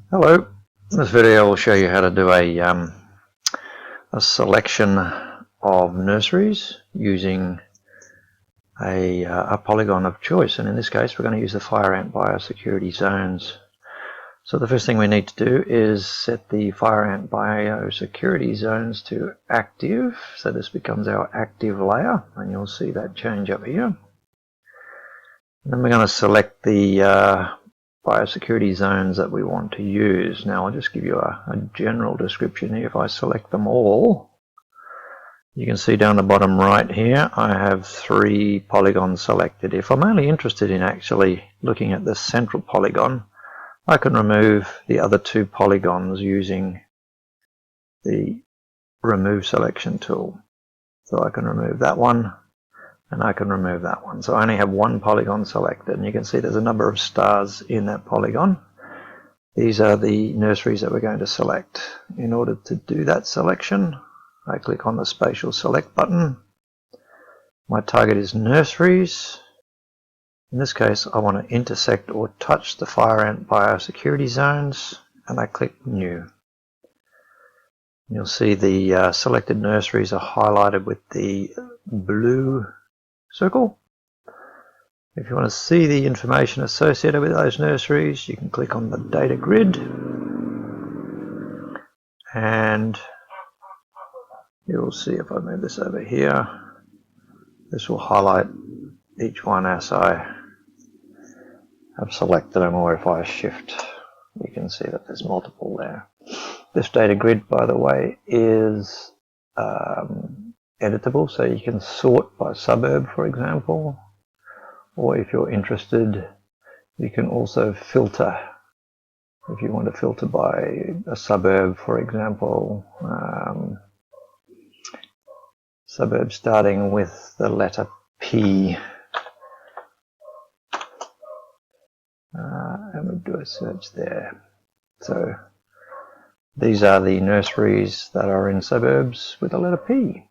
Hello, in this video I will show you how to do a selection of nurseries using a polygon of choice, and in this case we're going to use the fire ant biosecurity zones. So the first thing we need to do is set the fire ant biosecurity zones to active, so this becomes our active layer, and you'll see that change up here. And then we're going to select the biosecurity zones that we want to use. Now I'll just give you a general description here. If I select them all, you can see down the bottom right here I have 3 polygons selected. If I'm only interested in actually looking at the central polygon, I can remove the other 2 polygons using the remove selection tool. So I can remove that one and I can remove that one. So I only have 1 polygon selected, and you can see there's a number of stars in that polygon. These are the nurseries that we're going to select. In order to do that selection, I click on the Spatial Select button. My target is nurseries. In this case I want to intersect or touch the fire ant biosecurity zones, and I click New. You'll see the selected nurseries are highlighted with the blue circle. If you want to see the information associated with those nurseries, you can click on the data grid, and you'll see, if I move this over here, this will highlight each one as I have selected them, or if I shift you can see that there's multiple there. This data grid, by the way, is editable, so you can sort by suburb, for example, or if you're interested you can also filter. If you want to filter by a suburb, for example, suburb starting with the letter P, and we do a search there. So these are the nurseries that are in suburbs with the letter P.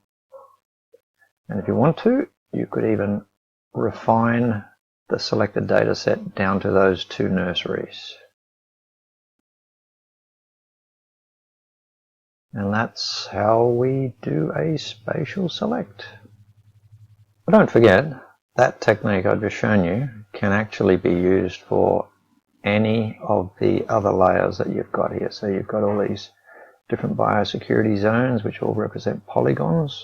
And if you want to, you could even refine the selected data set down to those 2 nurseries. And that's how we do a spatial select. But don't forget, that technique I've just shown you can actually be used for any of the other layers that you've got here. So you've got all these different biosecurity zones which all represent polygons.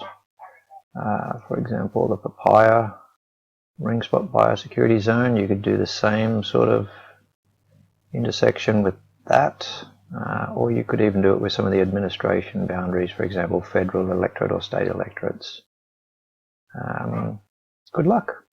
For example, the papaya ring spot biosecurity zone, you could do the same sort of intersection with that, or you could even do it with some of the administration boundaries, for example, federal electorate or state electorates. Good luck.